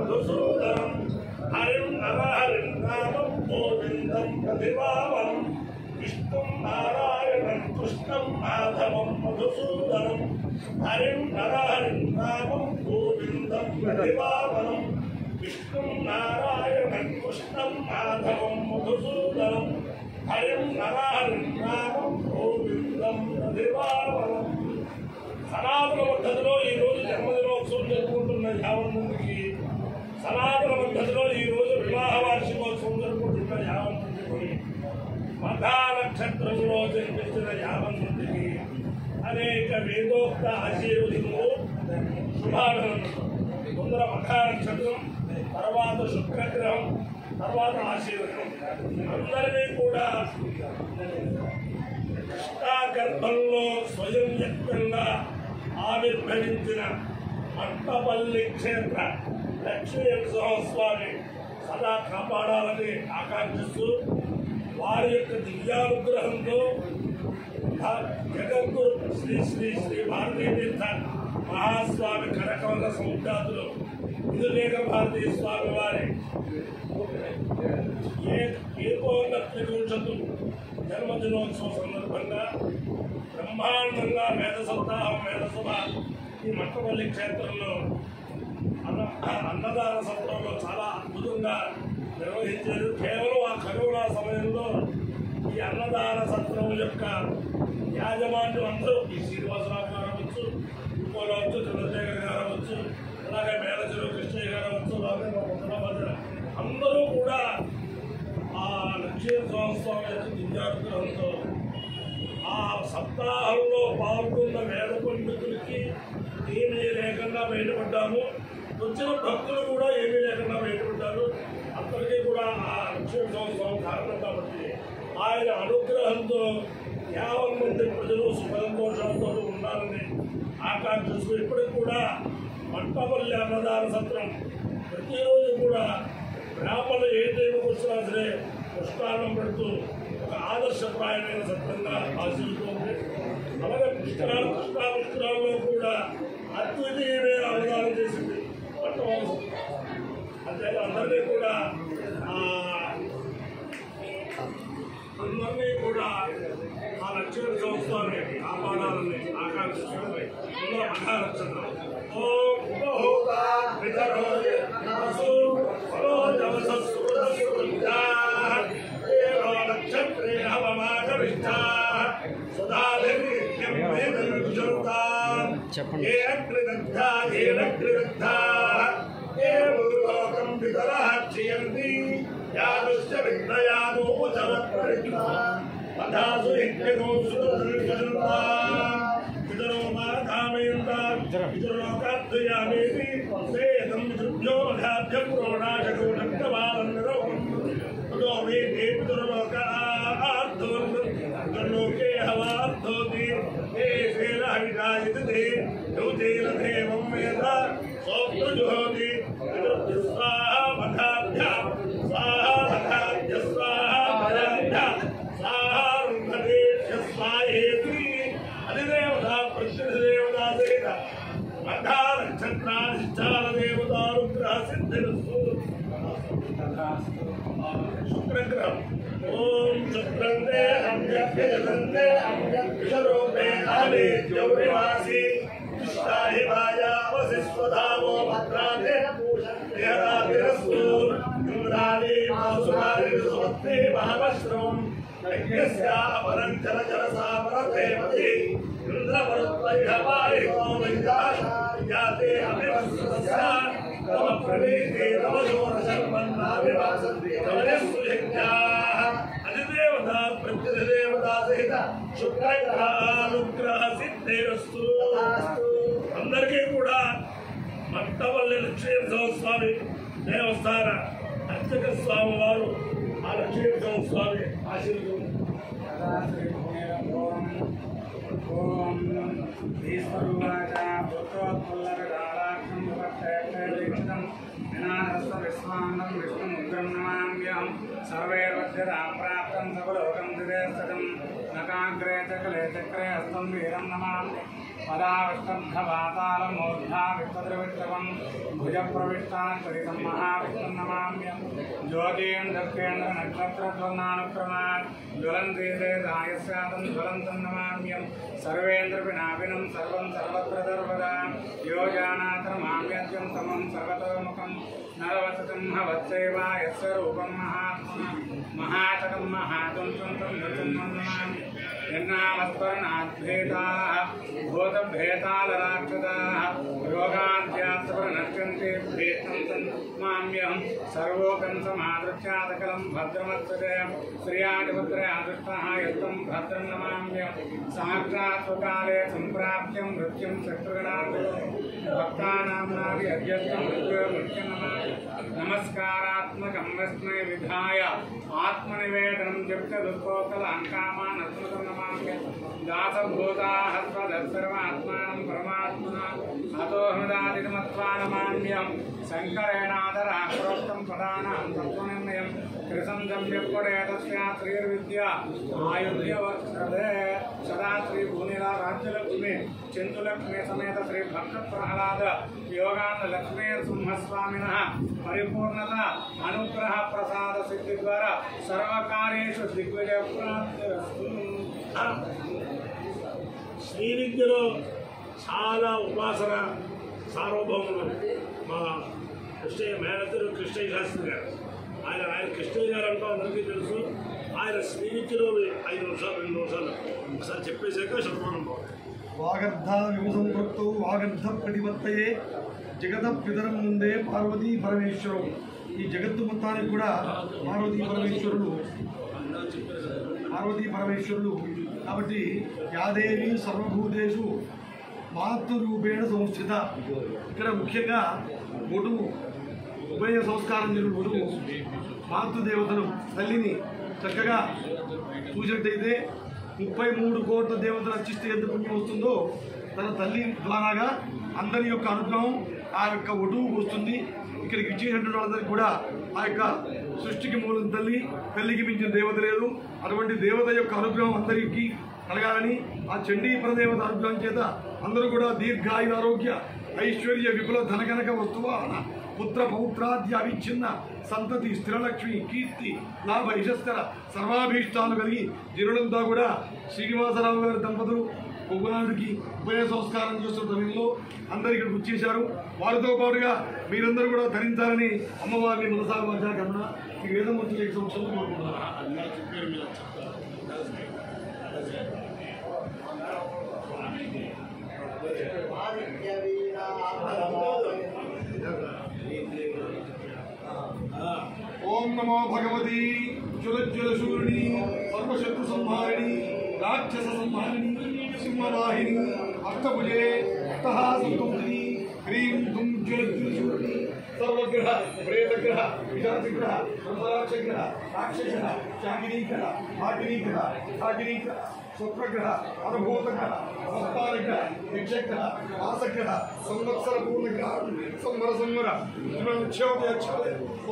మధుసూదనం హరిం నరహరిం నామం గోవిందం ప్రతిభావనం విష్ణుం నారాయణం కృష్ణం మాధవం మధుసూదనం హరిం నరహరిం నామం గోవిందం ప్రతిభావనం విష్ణుం నారాయణం కృష్ణం మాధవం మధుసూదనం హరిం నరహరిం నామం గోవిందం ప్రతిభావనం. సనాతన పద్ధతిలో ఈరోజు జన్మదినోత్సవం జరుపుకుంటున్న 50 మందికి, సనాతన పద్ధతిలో ఈరోజు వివాహ వార్షికోత్సవం జరుపుకుంటున్న 50 మందికి, మఠా నక్షత్రంలో జన్మించిన 50 మందికి అనేక వేదోక్త ఆశీర్వదిములు శుభాభినందనలు. ముందర మఠా నక్షత్రం, తర్వాత శుక్రగ్రహం, తర్వాత ఆశీర్వదం. అందరినీ కూడా కృష్ణాగర్భంలో స్వయం వ్యక్తంగా ఆవిర్భవించిన మట్టపల్లి క్షేత్ర లక్ష్మీ నరసింహస్వామి సదా కాపాడాలని ఆకాంక్షిస్తూ వారి యొక్క దివ్యానుగ్రహంతో జగద్గురు శ్రీ శ్రీ శ్రీ భారతీతీర్థ మహాస్వామి కనకవర సముద్రాదులు విధులేఖ భారతీయ స్వామి వారి ఏకోన్నతించదు జన్మదినోత్సవం సందర్భంగా బ్రహ్మాండంగా వేద సప్తాహం వేద సభ ఈ మట్టపల్లి క్షేత్రంలో అన్నదాన సత్రంలో చాలా అద్భుతంగా నిర్వహించారు. కేవలం ఆ కరోనా సమయంలో ఈ అన్నదాన సత్రం యొక్క యాజమాన్యం అందరూ ఈ శ్రీనివాసరావు గారు అవ్వచ్చు, ఇంకోలు అవ్వచ్చు, చంద్రశేఖర్ గారు అవ్వచ్చు, అలాగే మేనేజరు కృష్ణయ్య గారు అవ్వచ్చు, అలాగే అందరూ కూడా ఆ లక్ష్మీనరసింహస్వామి యొక్క దివ్యానుగ్రహంతో ఆ సప్తాహంలో పాల్గొన్న వేద పండితులకి ఏమీ లేకుండా బయటపడ్డాము. వచ్చిన భక్తులు కూడా ఏమీ లేకుండా బయటపడ్డారు. అందరికీ కూడా ఆ లక్ష్మీనరసింహస్వామి కారణం కాబట్టి ఆయన అనుగ్రహంతో 50 మంది ప్రజలు సుఖ సంతోషాలతో ఉండాలని ఆకాంక్షిస్తూ ఇప్పటికి కూడా మట్టపల్లి అన్నదాన సత్రం ప్రతిరోజు కూడా బ్రాహ్మణులు ఏ టైంకి వచ్చినా సరే పుష్పాన్నం పెడుతూ ఒక ఆదర్శప్రాయమైన సత్రంగా ఆశిస్తుంది. అలాగే పుష్కరాల్లో కూడా అద్వితీయమైన అవగాహన చేసింది పట్టణం. అంటే అందరినీ కూడా ఆ లక్ష్మీనరసింహస్వామి కాపాడాలని ఆకాంక్షిస్తుంది. మహానక్షత్రం శుక్రగ్రహం ఓం శుక్రందే అంగే విషరూపే ఆలే జౌరివాసి కృష్ణాహిమాయావశిస్వధామో భద్రాదే పూషణేరావిరస్తు ఇంద్రాణి మాసురారి సుమత్తే మహాశ్రమం యజ్ఞస్యాపరం జల జలసామరదేవతి ఇంద్రవరుత్వైహవారికో వైదాశాయాతే అభివస్సస్య తమ ప్రవేశే నవశోరశర్మన్నాభివాసంతి కవయస్సు యజ్ఞాః అధిదేవతా ప్రత్యధిదేవతా సహిత శుక్రగ్రహానుగ్రహ సిద్ధిరస్తు. అందరికీ కూడా మట్టపల్లి లక్ష్మీనరసింహస్వామి దేవస్థాన అర్చక స్వామి వారు ఆ లక్ష్మీనరసింహస్వామి ఆశీర్వదించారు. ఓం ఈశ్వరువాచ పుత్రోత్పల్లరాక్షం భక్తేక్షం వినాశస్వ విశ్వాండం విష్ణుముగ్రం నమామ్యహం సర్వైర్వజ్రదాం ప్రాప్తం సకలోకం దిదేస్తకం నకాగ్రే చకలే చక్రే హస్తం వీరం నమామి पदाविष्टद्धवातालमूर्धा वित्तद्रवित्तवं भुजप्रविष्टान् महाविष्णुर्नमाम्यं ज्योतिं दक्षेन्द्रनक्षत्रध्वनानुक्रमात् ज्वलन्ते दायस्यातं ज्वलन्तं नमाम्यं सर्वेन्द्रविनापिनं सर्वं सर्वत्र सर्वदा यो जानात्रमाम्यत्यं समं सर्वतोमुखं नरवसतं भवत्सेव यस्य रूपं महात्मना महातकं महातं तं नमामि यन्नामस्मरणाद्भेदाः भूतभेतालराक्षसाः रोगाद्यात्सवनश्यन्ते भेदं तन्माम्यहं सर्वोकं समादृत्यादकलं भद्रमत्सते श्रियादिपुत्रयादृष्टाः यत्तं भद्रं नमाम्यहं साक्षात् स्वकाले सम्प्राप्त्यं मृत्युं शत्रुगणात् भक्तानां नाभि अध्यस्तं मृत्युं नमामि नमस्कारात्मकं वस्मै विधाय आत्मनिवेदनं जप्तदुःखोत्तलाङ्कामान् अस्मकं नमाम्यहं दासभूताः स्वदत्सर्वात्मानं परमात्मना अतो हृदादिमत्वा नमाम्यहं शङ्करेणादरः प्रोक्तं पदानां तत्त्वनिर्णयं त्रिसन्धम्यपडेतस्यात् श्रीर्विद्या आयुर्यवत्सदे सदा श्रीभूनिला राज्यलक्ष्मी चन्दुलक्ष्मी समेत श्री भक्तप्रह्लाद योगानलक्ष्मी सिंहस्वामिनः परिपूर्णता अनुग्रह प्रसाद सिद्धि द्वारा सर्वकार्येषु दिग्विजय प्राप्तिरस्तु। శ్రీ విద్యలో చాలా ఉపాసన సార్వభౌములు మా కృష్ణయ్య మేనతరు కృష్ణయ్య శాస్త్రి గారు. ఆయన కృష్ణయ్య గారు అంటూ అందరికీ తెలుసు. ఆయన శ్రీ విద్యలో 5 నిమిషాలు 2 నిమిషాలు ఒకసారి చెప్పేశాక శతమానం బాగుంది. వాగర్ధ విభసంపృక్తౌ వాగర్ధ ప్రతిపత్తయే జగత పితరం ముందే పార్వతీ పరమేశ్వరం. ఈ జగత్తు మొత్తానికి కూడా పార్వతీ పరమేశ్వరులు కాబట్టి యాదేవి సర్వభూతేషు మాతృరూపేణ సంస్థిత. ఇక్కడ ముఖ్యంగా ఒడుము ఉభయ సంస్కారం జరిగిన ఒడుము మాతృదేవతను తల్లిని చక్కగా చూసినట్టయితే 33 కోట్ల దేవతలు అర్చిస్తే ఎంత పుణ్యం వస్తుందో తన తల్లి ద్వారాగా అందరి యొక్క అనుగ్రహం ఆ యొక్క ఒడువుకు వస్తుంది. ఇక్కడికి ఇచ్చేసినటువంటి వాళ్ళందరికీ కూడా ఆ యొక్క సృష్టికి మూలం తల్లికి మించిన దేవత లేదు. అటువంటి దేవత యొక్క అనుగ్రహం అందరికీ కలగాలని ఆ చండీ పరదేవత అనుగ్రహం చేత అందరూ కూడా దీర్ఘాయుర ఆరోగ్య ఐశ్వర్య విపుల ధనకనక వస్తువాహన పుత్ర పౌత్రాద్య అవిచ్ఛిన్న సంతతి స్థిరలక్ష్మి కీర్తి లాభ యశస్కర సర్వాభీష్టాలు కలిగి జనులంతా కూడా శ్రీనివాసరావు గారి దంపతులు పొగునాడుకి ఉభయ సంస్కారం చేస్తున్న సమయంలో అందరు ఇక్కడికి వచ్చేశారు. వారితో పాటుగా మీరందరూ కూడా ధరించాలని అమ్మవారిని మనసా వాచా కర్మణ ఈ వేదమూర్తుల సంవత్సరం కోరుకుంటున్నారు. ఓం నమో భగవతి జ్వలజ్వలశూరిణి సర్వశత్రు సంహారిణి రాక్షస సంహారిణి సింహవాహిని అష్టభుజే అట్టహాసంతుని హ్రీం ధుం జ్వలజ్వలశూరిణి सर्वग्रह प्रेतग्रह विशाचिग्रह ब्रह्मराक्षग्रह राक्षसग्रह शाकिनीग्रह भागिनीग्रह भागिनीग्रह शुक्रग्रह अनुभूतग्रह संस्थानग्रह यक्षग्रह वासग्रह संवत्सर पूर्णग्रह संवर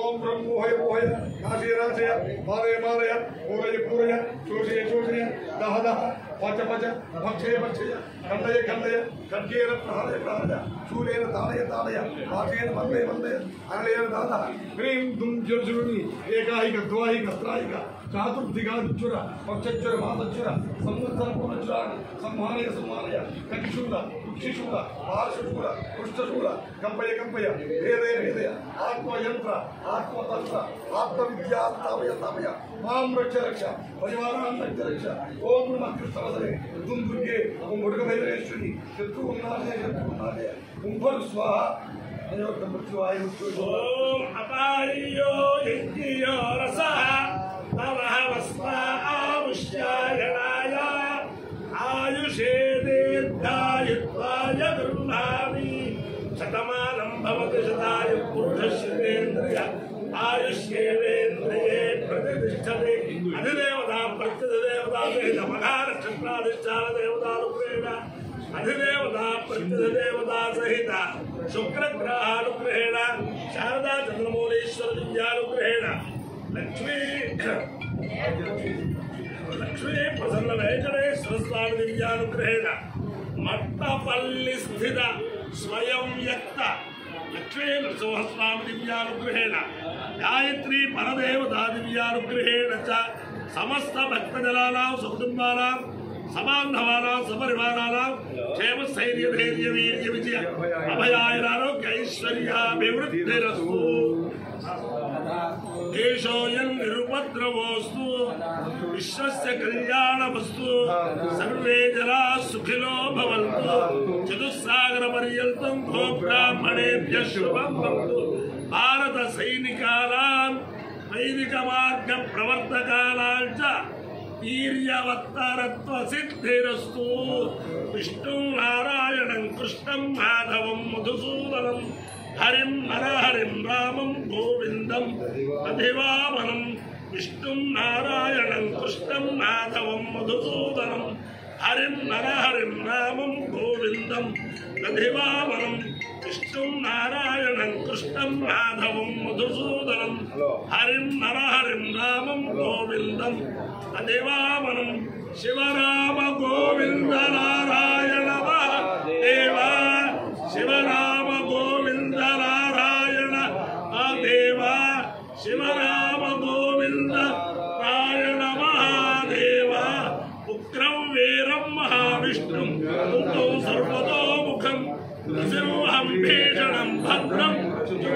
ओम ब्रह्मोहय मोहय नाशय नाशय मालय मालय पूरय पूरय शोषय शोषय दह दह पच पच भक्षय भक्षय खंडय खंडय खड्गेन प्रहरय प्रहरय शूलेन ताड़य ताड़य वाचेन वन्दय वन्दय अनलेन दादा ह्रीं दुं ज्वलज्वलुनि एकाहिक द्वाहिक त्राहिक चातुर्दिगाजुर पक्षज्वर मातज्वर संवत्सर पूर्णज्वर संहारय संहारय कक्षशूल कुक्षिशूल पार्श्वशूल पृष्ठशूल कंपय कंपय भेदय भेदय आत्मयंत्र आत्मतंत्र आत्मविद्या तामय तामय मां रक्ष रक्ष परिवारान् रक्ष रक्ष ओम नमः कृष्णवदने दुं दुर्गे ओम मुरुगभैरवेश्वरी शत्रुनाशय शत्रुनाशय ओम फल स्वाहा ओम अपायो यज्ञो रसः तवः वस्वामुष्यायणाय आयुषे दीर्घायुत्वाय गृह्णामि शतमानं भवति शतायु पुरुषश्रेन्द्रिय आयुष्येवेन्द्रिये प्रतिष्ठते अधिदेवता प्रत्यधिदेवता वेदमघानक्षत्राधिष्ठान देवतानुग्रहेण अधिदेवता प्रत्यधिदेवता सहित शुक्रग्रहानुग्रहेण शारदा चंद्रमौलीश्वर दिव्यानुग्रहेण लक्ष्मी प्रसन्न वेंकटेश्वर स्वामी दिव्यानुग्रहेण మట్టపల్లి స్థిత స్వయం వ్యక్త లక్ష్మీ నృసింహస్వామి దివ్యానుగ్రహేణ గాయత్రీ పరదేవతా దివ్యానుగ్రహేణ చ సమస్త భక్తజనానాం సకుటుంబానాం సమాంధవానాం సపరివారానాం క్షేమ స్థైర్య ధైర్య వీర్య విజయ అభయాయురారోగ్య ఐశ్వర్యాభివృద్ధిరస్తు. దేశోయం నిరుపద్రవోస్తు విశ్వస్య కళ్యాణమస్తు సర్వే జనా సుఖినో భవంతు చతుస్సాగర పర్యంతం గో బ్రాహ్మణేభ్యః శుభం భవతు. భారత సైనికానాం వైదిక మార్గ ప్రవర్తకానాం చ వీర్యవత్తరత్వ సిద్ధిరస్తు. విష్ణుం నారాయణం కృష్ణం మాధవం మధుసూదనం హరిం నరహరిం రామం గోవిందం అధివామనం. విష్ణుం నారాయణం కృష్ణం మాధవం మధుసూదనం హరిం నరహరిం రామం గోవిందం అధివామనం. విష్ణుం నారాయణం కృష్ణం మాధవం మధుసూదనం హరిం నరహరిం రామం గోవిందం అధివామనం. శివరామ గోవింద నారాయణ దేవ శివరామ గోవింద నారాయణ దేవ శివరామ గోవింద నారాయణ మహాదేవ. ఉగ్రం వీరం మహావిష్ణుం కుంతం సర్వతోముఖం నృసింహం భీషణం భద్రం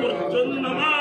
మృత్యున్నమా